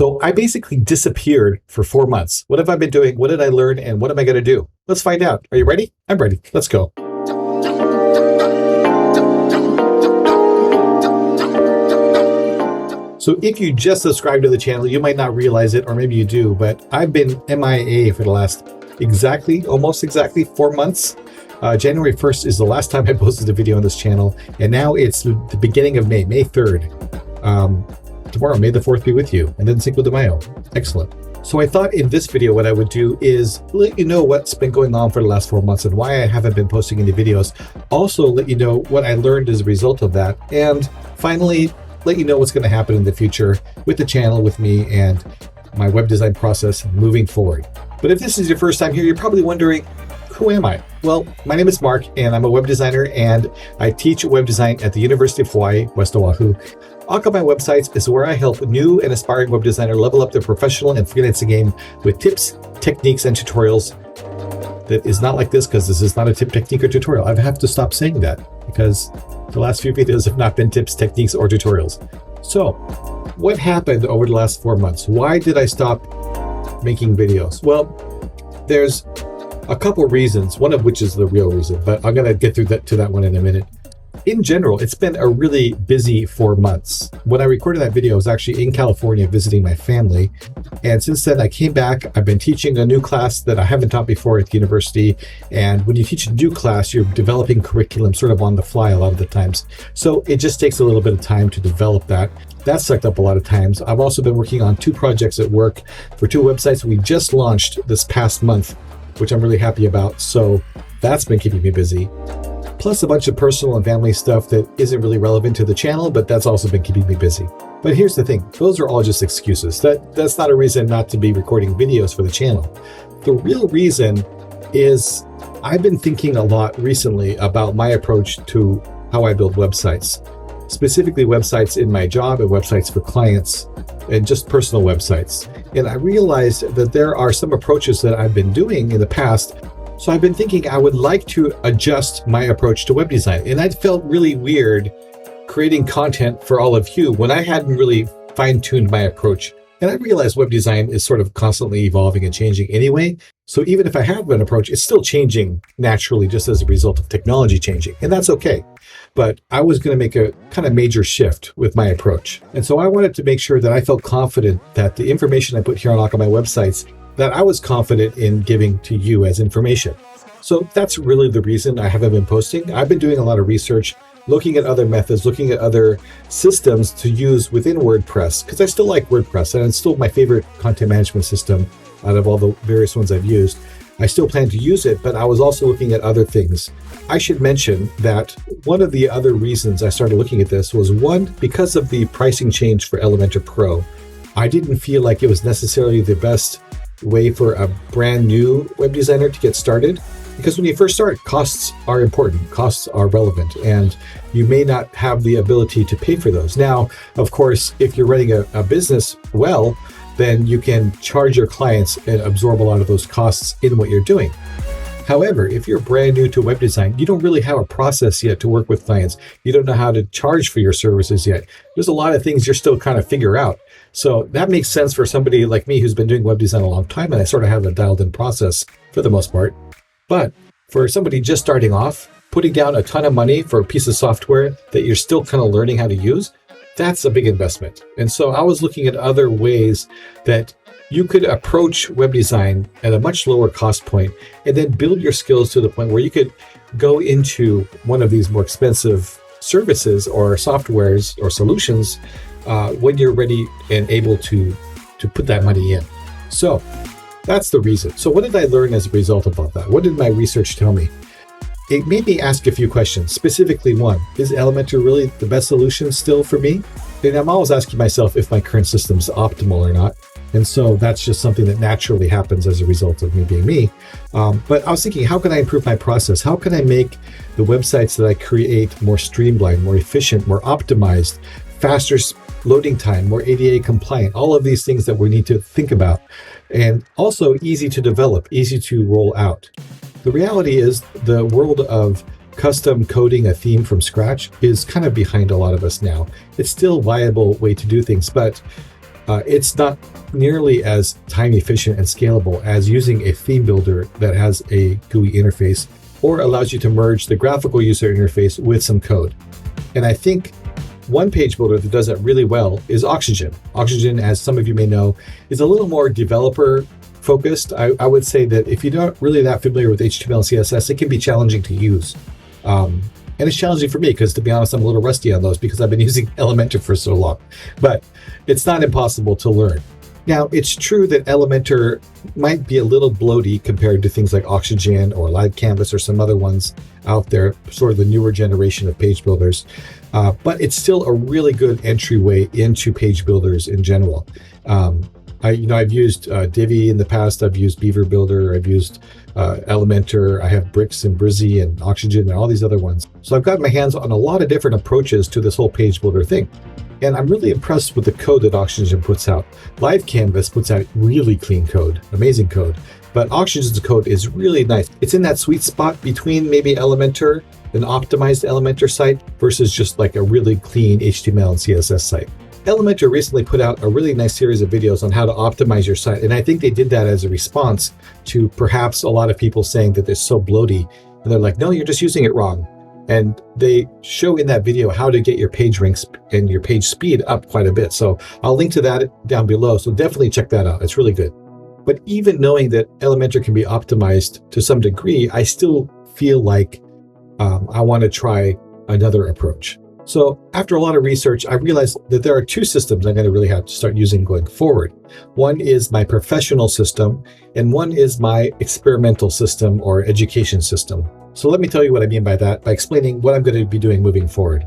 So I basically disappeared for 4 months. What have I been doing? What did I learn? And what am I going to do? Let's find out. Are you ready? I'm ready. Let's go. So if you just subscribe to the channel, you might not realize it, or maybe you do, but I've been MIA for the last almost exactly 4 months. January 1st is the last time I posted a video on this channel, and now it's the beginning of May 3rd. Tomorrow, May the 4th be with you, and then Cinco de Mayo. Excellent. So I thought in this video what I would do is let you know what's been going on for the last 4 months and why I haven't been posting any videos. Also let you know what I learned as a result of that. And finally, let you know what's going to happen in the future with the channel, with me, and my web design process moving forward. But if this is your first time here, you're probably wondering, who am I? Well, my name is Mark, and I'm a web designer, and I teach web design at the University of Hawaii, West Oahu. Akamai Websites is where I help new and aspiring web designer level up their professional and freelancing game with tips, techniques, and tutorials. That is not like this, because this is not a tip, technique, or tutorial. I have to stop saying that because the last few videos have not been tips, techniques, or tutorials. So what happened over the last 4 months? Why did I stop making videos? Well, there's a couple of reasons, one of which is the real reason, but I'm going to get to that one in a minute. In general, it's been a really busy 4 months. When I recorded that video, I was actually in California visiting my family. And since then, I came back. I've been teaching a new class that I haven't taught before at the university. And when you teach a new class, you're developing curriculum sort of on the fly a lot of the times. So it just takes a little bit of time to develop that. That sucked up a lot of times. I've also been working on 2 projects at work for 2 websites we just launched this past month, which I'm really happy about. So that's been keeping me busy. Plus a bunch of personal and family stuff that isn't really relevant to the channel, but that's also been keeping me busy. But here's the thing, those are all just excuses. That's not a reason not to be recording videos for the channel. The real reason is I've been thinking a lot recently about my approach to how I build websites, specifically websites in my job and websites for clients and just personal websites. And I realized that there are some approaches that I've been doing in the past. So I've been thinking I would like to adjust my approach to web design. And I felt really weird creating content for all of you when I hadn't really fine-tuned my approach. And I realized web design is sort of constantly evolving and changing anyway. So even if I have an approach, it's still changing naturally just as a result of technology changing. And that's okay. But I was going to make a kind of major shift with my approach. And so I wanted to make sure that I felt confident that the information I put here on Akamai Websites, that I was confident in giving to you as information. So that's really the reason I haven't been posting. I've been doing a lot of research, looking at other methods, looking at other systems to use within WordPress, because I still like WordPress and it's still my favorite content management system out of all the various ones I've used. I still plan to use it, but I was also looking at other things. I should mention that one of the other reasons I started looking at this was, one, because of the pricing change for Elementor Pro. I didn't feel like it was necessarily the best way for a brand new web designer to get started, because when you first start, costs are important, costs are relevant, and you may not have the ability to pay for those. Now, of course, if you're running a business well, then you can charge your clients and absorb a lot of those costs in what you're doing. However, if you're brand new to web design, you don't really have a process yet to work with clients. You don't know how to charge for your services yet. There's a lot of things you're still kind of figure out. So that makes sense for somebody like me who's been doing web design a long time, and I sort of have a dialed in process for the most part. But for somebody just starting off, putting down a ton of money for a piece of software that you're still kind of learning how to use, that's a big investment. And so I was looking at other ways that you could approach web design at a much lower cost point and then build your skills to the point where you could go into one of these more expensive services or softwares or solutions when you're ready and able to put that money in. So that's the reason. So what did I learn as a result of all that? What did my research tell me? It made me ask a few questions, specifically one, is Elementor really the best solution still for me? And I'm always asking myself if my current system's optimal or not. And so that's just something that naturally happens as a result of me being me. But I was thinking, how can I improve my process? How can I make the websites that I create more streamlined, more efficient, more optimized, faster loading time, more ADA compliant, all of these things that we need to think about, and also easy to develop, easy to roll out. The reality is the world of custom coding a theme from scratch is kind of behind a lot of us now. It's still a viable way to do things, but It's not nearly as time efficient and scalable as using a theme builder that has a GUI interface or allows you to merge the graphical user interface with some code. And I think one page builder that does that really well is Oxygen. Oxygen, as some of you may know, is a little more developer focused. I would say that if you're not really that familiar with HTML and CSS, it can be challenging to use. And it's challenging for me because, to be honest, I'm a little rusty on those because I've been using Elementor for so long. But it's not impossible to learn. Now, it's true that Elementor might be a little bloaty compared to things like Oxygen or Live Canvas or some other ones out there, sort of the newer generation of page builders. But it's still a really good entryway into page builders in general. I've used Divi in the past. I've used Beaver Builder. I've used Elementor. I have Bricks and Brizzy and Oxygen and all these other ones. So I've got my hands on a lot of different approaches to this whole page builder thing. And I'm really impressed with the code that Oxygen puts out. Live Canvas puts out really clean code, amazing code. But Oxygen's code is really nice. It's in that sweet spot between maybe Elementor, an optimized Elementor site, versus just like a really clean HTML and CSS site. Elementor recently put out a really nice series of videos on how to optimize your site. And I think they did that as a response to perhaps a lot of people saying that they're so bloaty. And they're like, no, you're just using it wrong. And they show in that video how to get your page ranks and your page speed up quite a bit. So I'll link to that down below. So definitely check that out. It's really good. But even knowing that Elementor can be optimized to some degree, I still feel like I want to try another approach. So after a lot of research, I realized that there are two systems I'm going to really have to start using going forward. One is my professional system, and one is my experimental system or education system. So let me tell you what I mean by that by explaining what I'm going to be doing moving forward.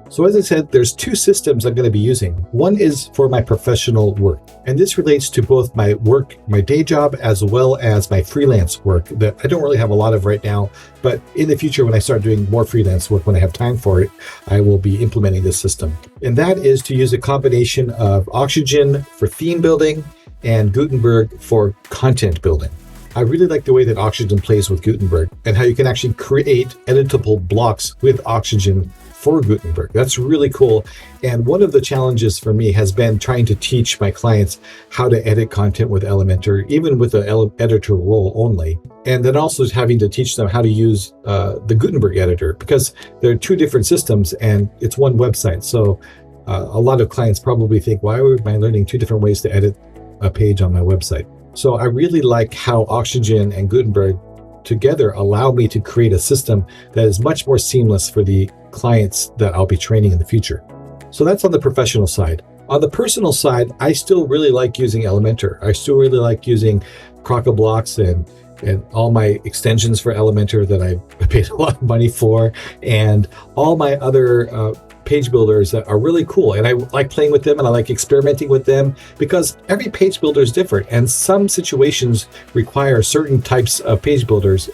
So as I said, there's two systems I'm going to be using. One is for my professional work, and this relates to both my work, my day job, as well as my freelance work that I don't really have a lot of right now, but in the future when I start doing more freelance work, when I have time for it, I will be implementing this system. And that is to use a combination of Oxygen for theme building and Gutenberg for content building. I really like the way that Oxygen plays with Gutenberg and how you can actually create editable blocks with Oxygen for Gutenberg. That's really cool. And one of the challenges for me has been trying to teach my clients how to edit content with Elementor, even with the editor role only. And then also having to teach them how to use the Gutenberg editor, because there are two different systems and it's one website. So a lot of clients probably think, why am I learning two different ways to edit a page on my website? So I really like how Oxygen and Gutenberg together allow me to create a system that is much more seamless for the clients that I'll be training in the future. So that's on the professional side. On the personal side, I still really like using Elementor. I still really like using Crocoblocks and all my extensions for Elementor that I paid a lot of money for, and all my other page builders that are really cool. And I like playing with them and I like experimenting with them because every page builder is different and some situations require certain types of page builders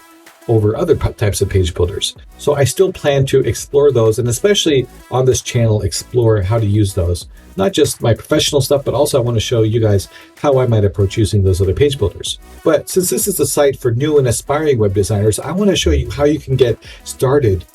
over other types of page builders. So I still plan to explore those, and especially on this channel, explore how to use those. Not just my professional stuff, but also I want to show you guys how I might approach using those other page builders. But since this is a site for new and aspiring web designers, I want to show you how you can get started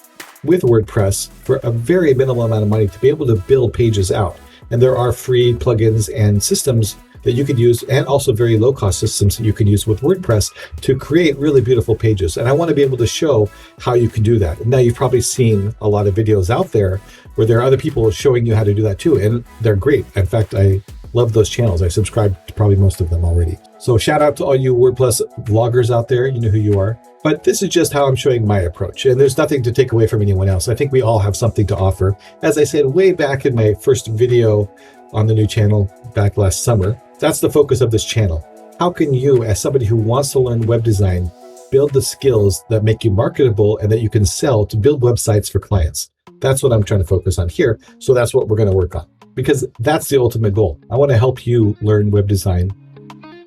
with WordPress for a very minimal amount of money to be able to build pages out. And there are free plugins and systems that you could use, and also very low-cost systems that you can use with WordPress to create really beautiful pages. And I want to be able to show how you can do that. Now, you've probably seen a lot of videos out there where there are other people showing you how to do that too, and they're great. In fact, I love those channels. I subscribe to probably most of them already. So shout out to all you WordPress vloggers out there. You know who you are. But this is just how I'm showing my approach, and there's nothing to take away from anyone else. I think we all have something to offer. As I said way back in my first video on the new channel back last summer, that's the focus of this channel. How can you, as somebody who wants to learn web design, build the skills that make you marketable and that you can sell to build websites for clients? That's what I'm trying to focus on here. So that's what we're going to work on, because that's the ultimate goal. I want to help you learn web design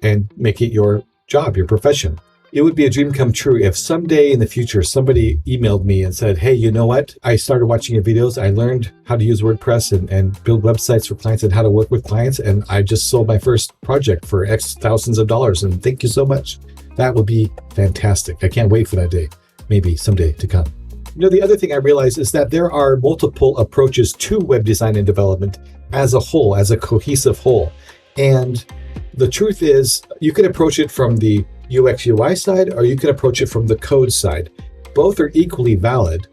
and make it your job, your profession. It would be a dream come true if someday in the future somebody emailed me and said, hey, you know what? I started watching your videos. I learned how to use WordPress and build websites for clients and how to work with clients. And I just sold my first project for X thousands of dollars. And thank you so much. That would be fantastic. I can't wait for that day, maybe someday to come. You know, the other thing I realized is that there are multiple approaches to web design and development as a whole, as a cohesive whole. And the truth is, you can approach it from the UX UI side, or you can approach it from the code side. Both are equally valid.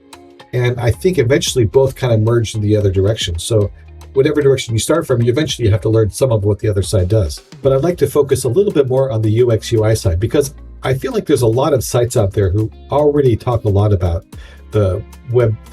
And I think eventually both kind of merge in the other direction. So whatever direction you start from, you eventually have to learn some of what the other side does. But I'd like to focus a little bit more on the UX UI side, because I feel like there's a lot of sites out there who already talk a lot about the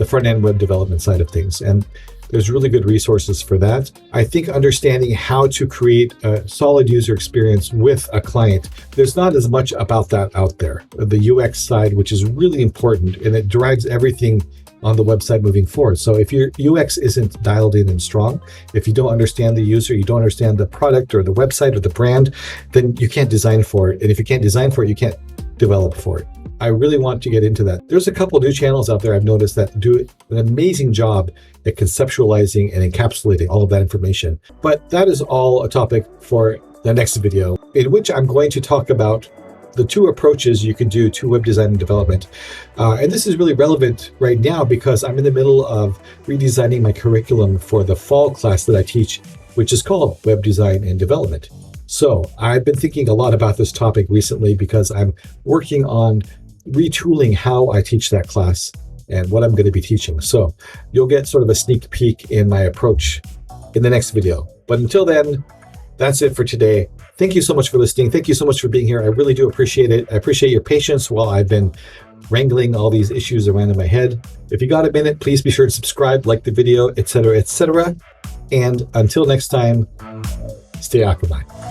front-end web development side of things. And there's really good resources for that. I think understanding how to create a solid user experience with a client, there's not as much about that out there. The UX side, which is really important, and it drives everything on the website moving forward. So if your UX isn't dialed in and strong, if you don't understand the user, you don't understand the product or the website or the brand, then you can't design for it. And if you can't design for it, you can't develop for it. I really want to get into that. There's a couple new channels out there I've noticed that do an amazing job at conceptualizing and encapsulating all of that information. But that is all a topic for the next video, in which I'm going to talk about the two approaches you can do to web design and development. And this is really relevant right now because I'm in the middle of redesigning my curriculum for the fall class that I teach, which is called Web Design and Development. So I've been thinking a lot about this topic recently because I'm working on retooling how I teach that class and what I'm going to be teaching. So you'll get sort of a sneak peek in my approach in the next video. But until then, that's it for today. Thank you so much for listening. Thank you so much for being here. I really do appreciate it. I appreciate your patience while I've been wrangling all these issues around in my head. If you got a minute, please be sure to subscribe, like the video, etc., etc. And until next time, stay aquaman.